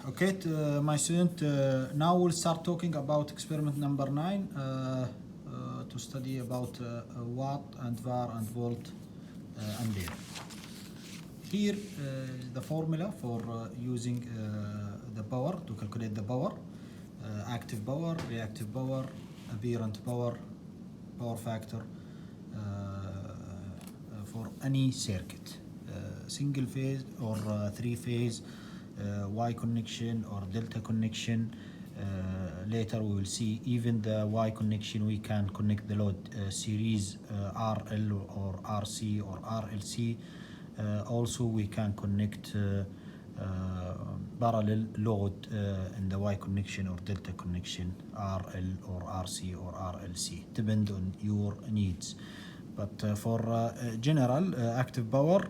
Okay, my student, now we'll start talking about experiment number 9 to study about watt and var and volt Ampere. Here is the formula for using the power, to calculate the power, active power, reactive power, apparent power, power factor for any circuit, single phase or three phase, Y connection or delta connection. Later we will see even the Y connection we can connect the load series RL or RC or RLC. Also we can connect parallel load in the Y connection or delta connection, RL or RC or RLC, depend on your needs. But for general active power,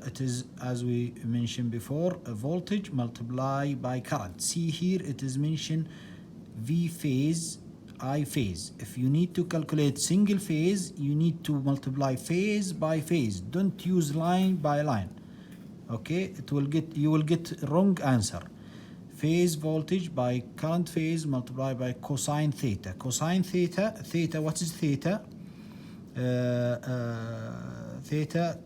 it is, as we mentioned before, a voltage multiplied by current. See here it is mentioned V phase, I phase. If you need to calculate single phase, you need to multiply phase by phase. Don't use line by line. Okay, you will get wrong answer. Phase voltage by current phase multiplied by cosine theta. Cosine theta, what is theta? Theta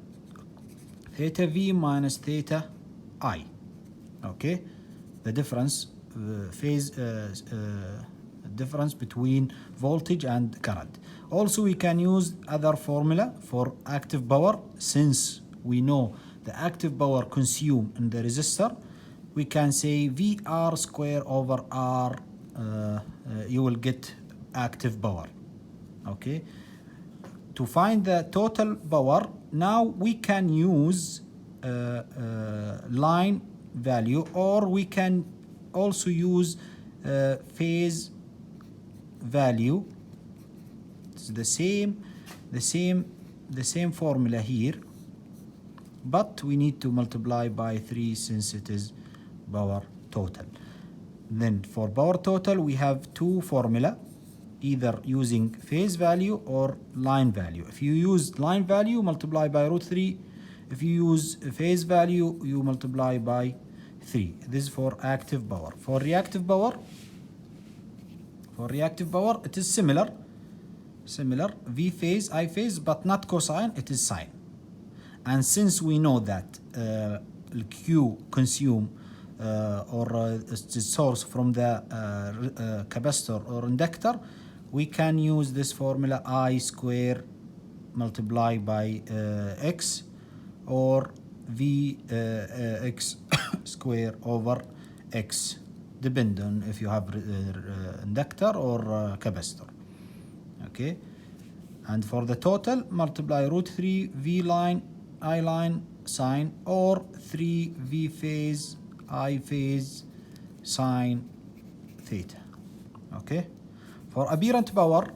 V minus theta I. Okay, the difference difference between voltage and current. Also we can use other formula for active power. Since we know the active power consumed in the resistor, we can say VR square over R. You will get active power. Okay, to find the total power, now we can use line value, or we can also use phase value. It's the same formula here, but we need to multiply by 3 since it is power total. Then for power total we have two formula, either using phase value or line value. If you use line value, multiply by √3. If you use phase value, you multiply by 3. This is for active power. For reactive power, it is similar. V phase, I phase, but not cosine, it is sine. And since we know that Q consume or the source from the capacitor or inductor, we can use this formula I square multiplied by X, or V X square over X, depend on if you have inductor or capacitor. Okay, and for the total, multiply √3 V line I line sine, or 3 V phase I phase sine theta. Okay, for apparent power,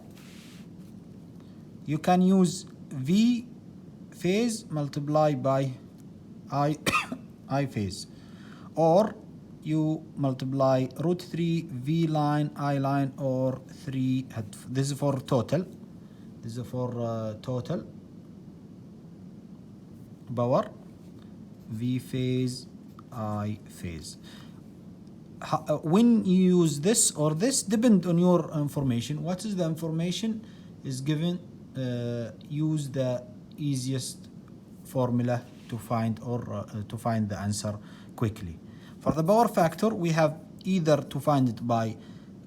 you can use V phase multiplied by I phase, or you multiply √3 V line I line, or 3. This is for total. This is for total power, V phase I phase. When you use this or this, depend on your information. What is the information is given, use the easiest formula to find, or to find the answer quickly. For the power factor, we have either to find it by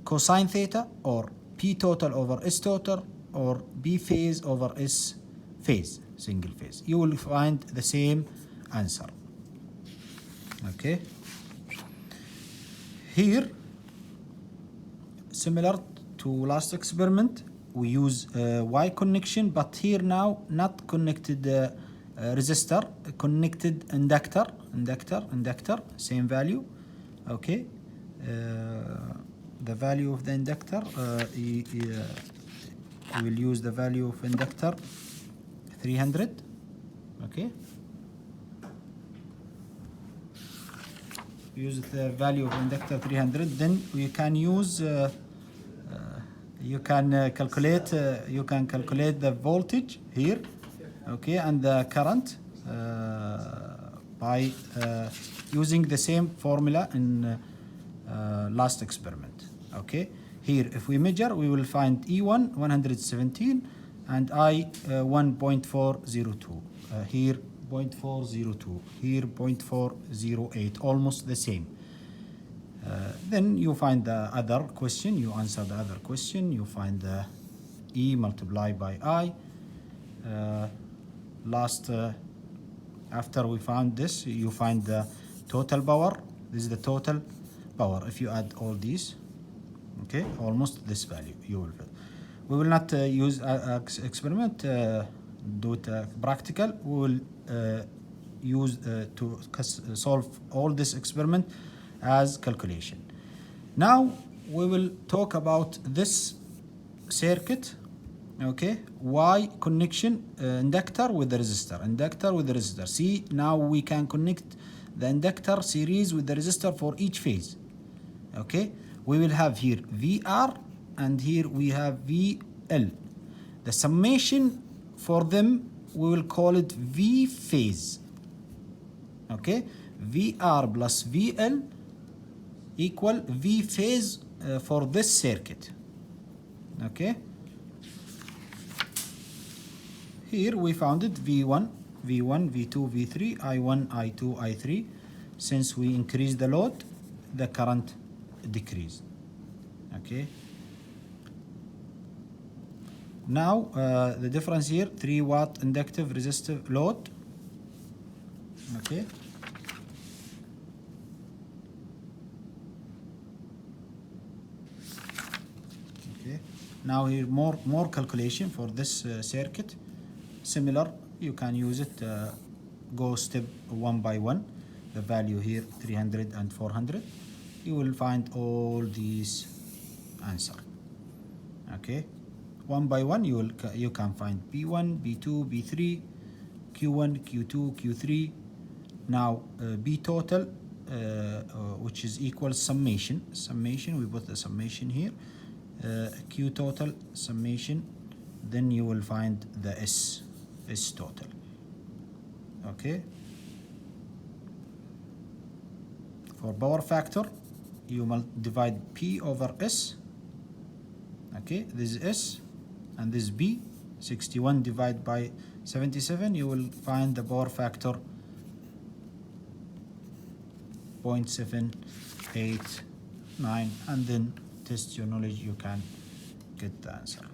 cosine theta, or P total over S total, or B phase over S phase, single phase. You will find the same answer. Okay, here, similar to last experiment, we use Y connection, but here now not connected resistor, connected inductor, same value. Okay, the value of the inductor, we will use the value of inductor 300. Okay, use the value of inductor 300. Then we can use you can calculate the voltage here. Okay, and the current by using the same formula in last experiment. Okay, here if we measure, we will find E1 117 and I 1.402. Here 0.402, here 0.408, almost the same. Then you find the other question, you answer the other question, you find the E multiplied by I. After we found this, you find the total power. This is the total power. If you add all these, okay, almost this value you will. We will not use experiment, do it practical. We will use to solve all this experiment as calculation. Now we will talk about this circuit. Okay, Y connection, inductor with the resistor, See, now we can connect the inductor series with the resistor for each phase. Okay, we will have here VR and here we have VL. The summation for them, we will call it V phase. Okay, VR plus VL equal V phase for this circuit. Okay, here we found it V1, V2, V3, I1, I2, I3. Since we increase the load, the current decreased. Okay, now the difference here, 3 watt inductive resistive load. Okay, now here more calculation for this circuit. Similar, you can use it, go step one by one. The value here 300 and 400. You will find all these answer. Okay, one by one you can find B1, B2, B3, Q1, Q2, Q3. Now B total, which is equal summation. We put the summation here. Q total summation. Then you will find the S total. Okay. For power factor, you divide P over S. Okay, this is S and this is B. 61 divided by 77, you will find the power factor 0.789, and then test your knowledge, you can get the answer.